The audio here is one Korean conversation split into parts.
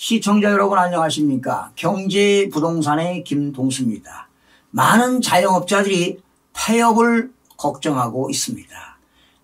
시청자 여러분 안녕하십니까? 경제부동산의 김동수입니다. 많은 자영업자들이 폐업을 걱정하고 있습니다.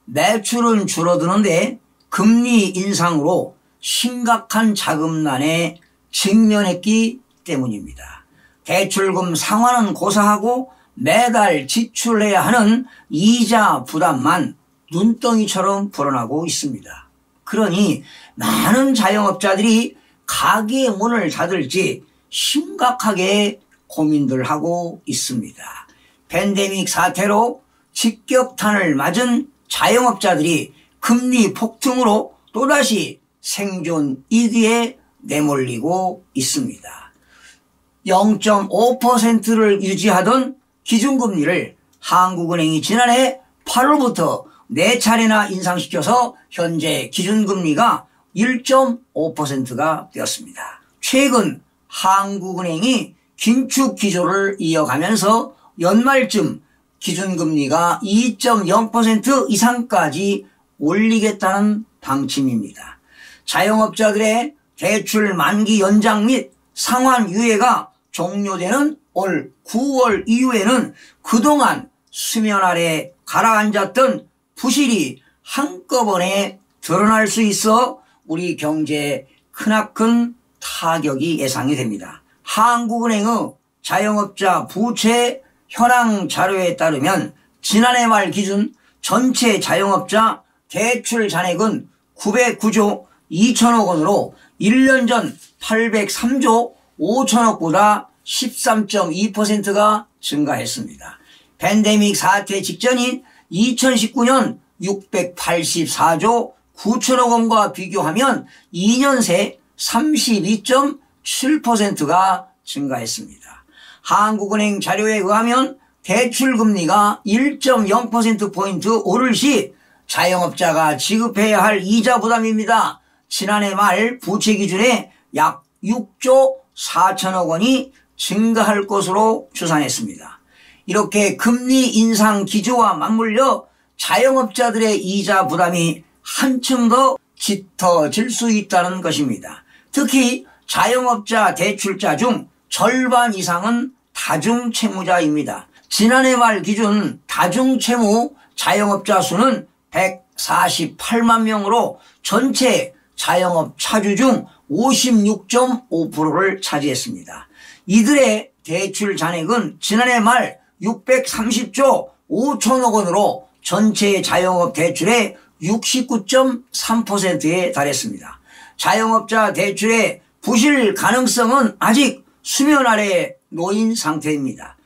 매출은 줄어드는데 금리 인상으로 심각한 자금난에 직면했기 때문입니다. 대출금 상환은 고사하고 매달 지출해야 하는 이자 부담만 눈덩이처럼 불어나고 있습니다. 그러니 많은 자영업자들이 가게 문을 닫을지 심각하게 고민들 하고 있습니다. 팬데믹 사태로 직격탄을 맞은 자영업자들이 금리 폭등으로 또다시 생존 위기에 내몰리고 있습니다. 0.5%를 유지하던 기준금리를 한국은행이 지난해 8월부터 4차례나 인상시켜서 현재 기준금리가 1.5%가 되었습니다. 최근 한국은행이 긴축 기조를 이어가면서 연말쯤 기준금리가 2.0% 이상까지 올리겠다는 방침입니다. 자영업자들의 대출 만기 연장 및 상환 유예가 종료되는 올 9월 이후에는 그동안 수면 아래 가라앉았던 부실이 한꺼번에 드러날 수 있어 우리 경제에 크나큰 타격이 예상이 됩니다. 한국은행의 자영업자 부채 현황 자료에 따르면 지난해 말 기준 전체 자영업자 대출 잔액은 909조 2천억 원으로 1년 전 803조 5천억보다 13.2%가 증가했습니다. 팬데믹 사태 직전인 2019년 684조 9천억 원과 비교하면 2년 새 32.7%가 증가했습니다. 한국은행 자료에 의하면 대출금리가 1.0%포인트 오를 시 자영업자가 지급해야 할 이자 부담입니다. 지난해 말 부채 기준에 약 6조 4천억 원이 증가할 것으로 추산했습니다. 이렇게 금리 인상 기조와 맞물려 자영업자들의 이자 부담이 한층 더 짙어질 수 있다는 것입니다. 특히 자영업자 대출자 중 절반 이상은 다중채무자입니다. 지난해 말 기준 다중채무 자영업자 수는 148만 명으로 전체 자영업 차주 중 56.5%를 차지했습니다. 이들의 대출 잔액은 지난해 말 630조 5천억 원으로 전체 자영업 대출의 69.3%에 달했습니다. 자영업자 대출의 부실 가능성은 아직 수면 아래 놓인 상태입니다.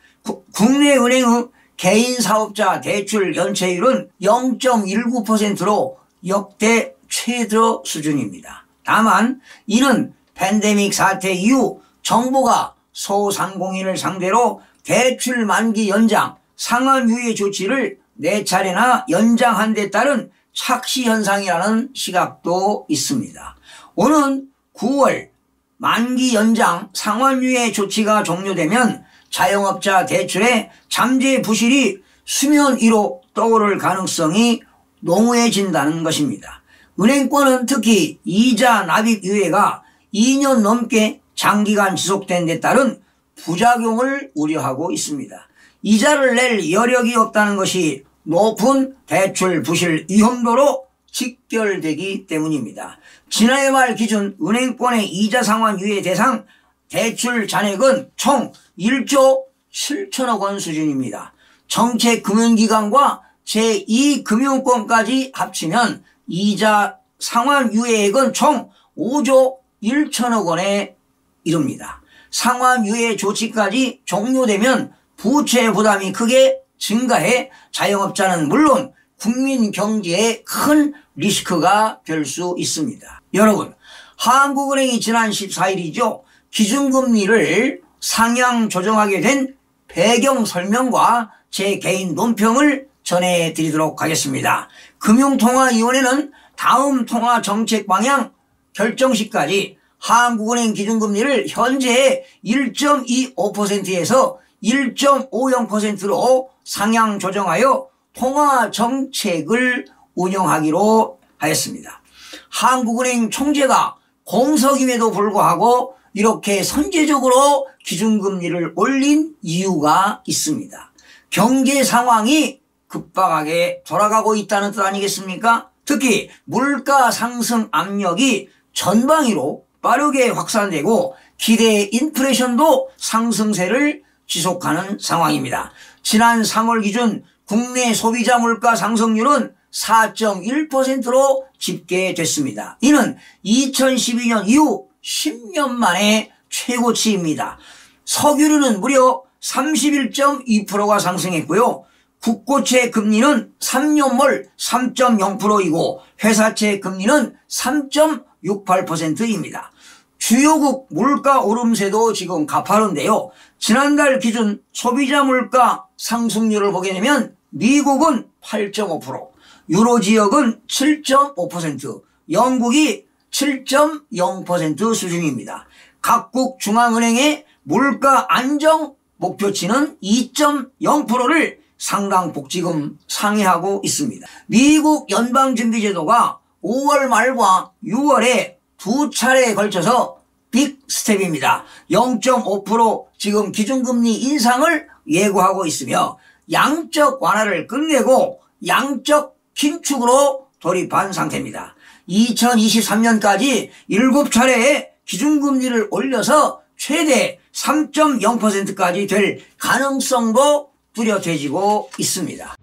국내 은행의 개인 사업자 대출 연체율은 0.19%로 역대 최저 수준입니다. 다만 이는 팬데믹 사태 이후 정부가 소상공인을 상대로 대출 만기 연장, 상환 유예 조치를 4차례나 연장한 데 따른 착시 현상이라는 시각도 있습니다. 오는 9월 만기 연장 상환 유예 조치가 종료되면 자영업자 대출의 잠재 부실이 수면 위로 떠오를 가능성이 농후해진다는 것입니다. 은행권은 특히 이자 납입 유예가 2년 넘게 장기간 지속된 데 따른 부작용을 우려하고 있습니다. 이자를 낼 여력이 없다는 것이 높은 대출 부실 위험도로 직결되기 때문입니다. 지난해 말 기준 은행권의 이자 상환 유예 대상 대출 잔액은 총 1조 7천억 원 수준입니다. 정책금융기관과 제2금융권까지 합치면 이자 상환 유예액은 총 5조 1천억 원에 이릅니다. 상환 유예 조치까지 종료되면 부채 부담이 크게 증가해 자영업자는 물론 국민 경제에 큰 리스크가 될 수 있습니다. 여러분, 한국은행이 지난 14일이죠. 기준금리를 상향 조정하게 된 배경 설명과 제 개인 논평을 전해드리도록 하겠습니다. 금융통화위원회는 다음 통화정책 방향 결정 시까지 한국은행 기준금리를 현재의 1.25%에서 1.50%로 상향 조정하여 통화정책을 운영하기로 하였습니다. 한국은행 총재가 공석임에도 불구하고 이렇게 선제적으로 기준금리를 올린 이유가 있습니다. 경제 상황이 급박하게 돌아가고 있다는 뜻 아니겠습니까? 특히 물가 상승 압력이 전방위로 빠르게 확산되고 기대 인플레이션도 상승세를 지속하는 상황입니다. 지난 3월 기준 국내 소비자 물가 상승률은 4.1%로 집계됐습니다. 이는 2012년 이후 10년 만에 최고치입니다. 석유류는 무려 31.2%가 상승했고요. 국고채 금리는 3년물 3.0%이고 회사채 금리는 3.68%입니다. 주요국 물가 오름세도 지금 가파른데요. 지난달 기준 소비자 물가 상승률을 보게 되면 미국은 8.5%, 유로 지역은 7.5%, 영국이 7.0% 수준입니다. 각국 중앙은행의 물가 안정 목표치는 2.0%를 상당폭 지금 상회하고 있습니다. 미국 연방준비제도가 5월 말과 6월에 두 차례에 걸쳐서 빅 스텝입니다. 0.5% 지금 기준금리 인상을 예고하고 있으며 양적 완화를 끝내고 양적 긴축으로 돌입한 상태입니다. 2023년까지 7차례의 기준금리를 올려서 최대 3.0%까지 될 가능성도 뚜렷해지고 있습니다.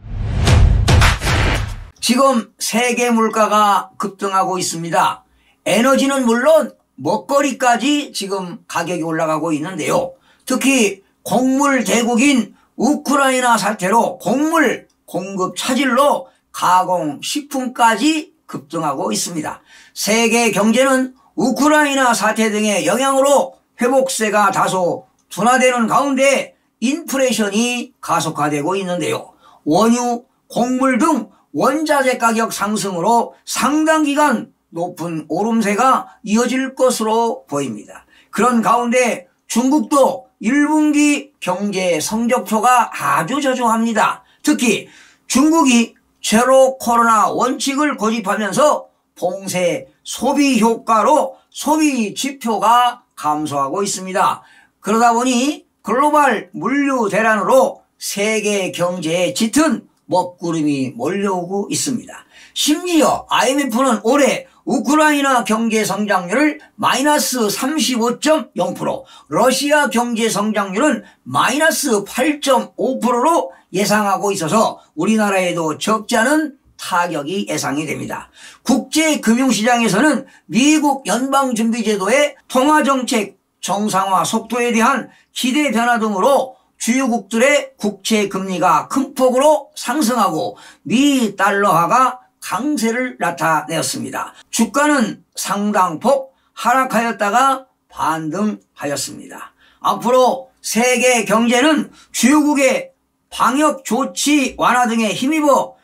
지금 세계 물가가 급등하고 있습니다. 에너지는 물론 먹거리까지 지금 가격이 올라가고 있는데요. 특히 곡물 대국인 우크라이나 사태로 곡물 공급 차질로 가공식품까지 급등하고 있습니다. 세계 경제는 우크라이나 사태 등의 영향으로 회복세가 다소 둔화되는 가운데 인플레이션이 가속화되고 있는데요. 원유, 곡물 등 원자재 가격 상승으로 상당 기간 높은 오름세가 이어질 것으로 보입니다. 그런 가운데 중국도 1분기 경제 성적표가 아주 저조합니다. 특히 중국이 제로 코로나 원칙을 고집하면서 봉쇄 소비 효과로 소비 지표가 감소하고 있습니다. 그러다 보니 글로벌 물류 대란으로 세계 경제에 짙은 먹구름이 몰려오고 있습니다. 심지어 IMF는 올해 우크라이나 경제 성장률을 마이너스 35.0%, 러시아 경제 성장률은 마이너스 8.5%로 예상하고 있어서 우리나라에도 적지 않은 타격이 예상이 됩니다. 국제금융시장에서는 미국 연방준비제도의 통화정책 정상화 속도에 대한 기대 변화 등으로 주요국들의 국채금리가 큰 폭으로 상승하고 미 달러화가 강세를 나타내었습니다. 주가는 상당폭 하락하였다가 반등하였습니다. 앞으로 세계 경제는 주요국의 방역 조치 완화 등에 힘입어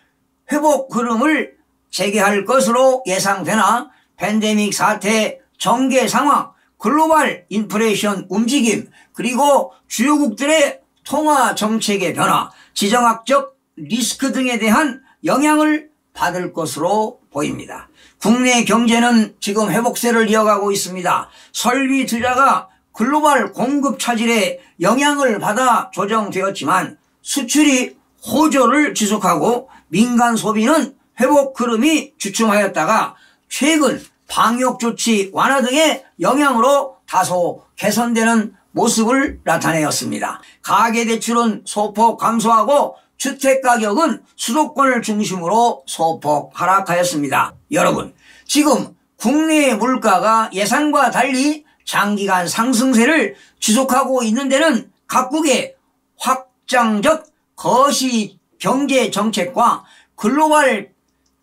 회복 흐름을 재개할 것으로 예상되나 팬데믹 사태 전개 상황, 글로벌 인플레이션 움직임, 그리고 주요국들의 통화 정책의 변화, 지정학적 리스크 등에 대한 영향을 받을 것으로 보입니다. 국내 경제는 지금 회복세를 이어가고 있습니다. 설비 투자가 글로벌 공급 차질에 영향을 받아 조정되었지만 수출이 호조를 지속하고 민간 소비는 회복 흐름이 주춤하였다가 최근 방역 조치 완화 등의 영향으로 다소 개선되는 모습을 나타내었습니다. 가계대출은 소폭 감소하고 주택가격은 수도권을 중심으로 소폭 하락하였습니다. 여러분, 지금 국내 물가가 예상과 달리 장기간 상승세를 지속하고 있는 데는 각국의 확장적 거시 경제 정책과 글로벌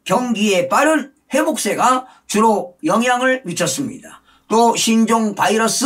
경기의 빠른 회복세가 주로 영향을 미쳤습니다. 또 신종 바이러스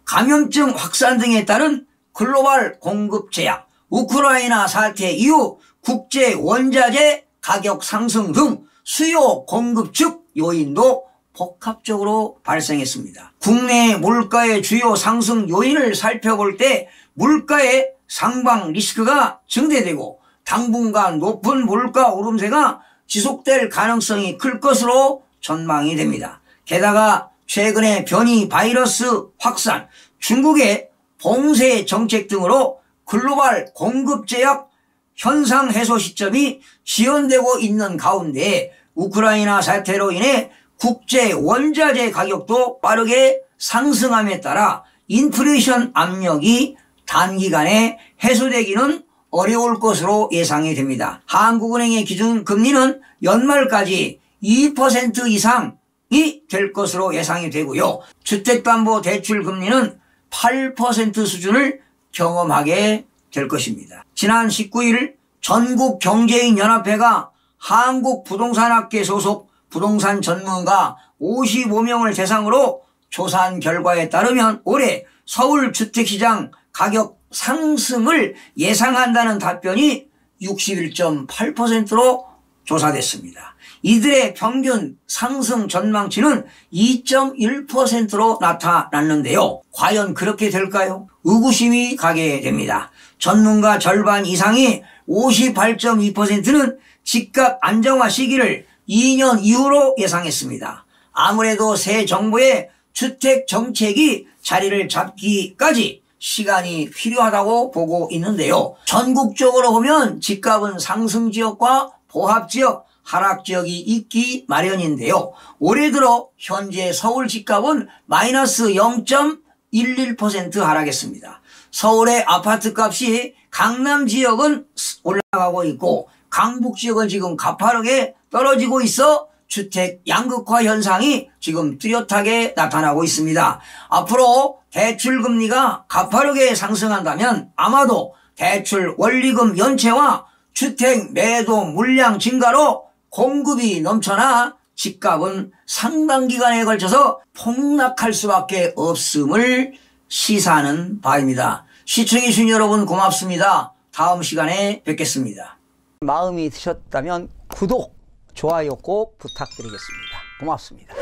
감염증 확산 등에 따른 글로벌 공급 제약, 우크라이나 사태 이후 국제 원자재 가격 상승 등 수요 공급 측 요인도 복합적으로 발생했습니다. 국내 물가의 주요 상승 요인을 살펴볼 때 물가의 상방 리스크가 증대되고 당분간 높은 물가 오름세가 지속될 가능성이 클 것으로 전망이 됩니다. 게다가 최근의 변이 바이러스 확산, 중국의 봉쇄 정책 등으로 글로벌 공급 제약 현상 해소 시점이 지연되고 있는 가운데 우크라이나 사태로 인해 국제 원자재 가격도 빠르게 상승함에 따라 인플레이션 압력이 단기간에 해소되기는 어려울 것으로 예상이 됩니다. 한국은행의 기준금리는 연말까지 2% 이상이 될 것으로 예상이 되고요. 주택담보대출금리는 8% 수준을 경험하게 될 것입니다. 지난 19일 전국경제인연합회가 한국부동산학회 소속 부동산 전문가 55명을 대상으로 조사한 결과에 따르면 올해 서울 주택시장 가격 상승을 예상한다는 답변이 61.8%로 조사됐습니다. 이들의 평균 상승 전망치는 2.1%로 나타났는데요. 과연 그렇게 될까요? 의구심이 가게 됩니다. 전문가 절반 이상이 58.2%는 집값 안정화 시기를 2년 이후로 예상했습니다. 아무래도 새 정부의 주택 정책이 자리를 잡기까지 시간이 필요하다고 보고 있는데요. 전국적으로 보면 집값은 상승 지역과 보합 지역, 하락 지역이 있기 마련인데요. 올해 들어 현재 서울 집값은 마이너스 0.11% 하락했습니다. 서울의 아파트 값이 강남 지역은 올라가고 있고 강북 지역은 지금 가파르게 떨어지고 있어 주택 양극화 현상이 지금 뚜렷하게 나타나고 있습니다. 앞으로 대출금리가 가파르게 상승한다면 아마도 대출 원리금 연체와 주택 매도 물량 증가로 공급이 넘쳐나 집값은 상당 기간에 걸쳐서 폭락할 수밖에 없음을 시사하는 바입니다. 시청해주신 여러분 고맙습니다. 다음 시간에 뵙겠습니다. 마음이 드셨다면 구독, 좋아요 꼭 부탁드리겠습니다. 고맙습니다.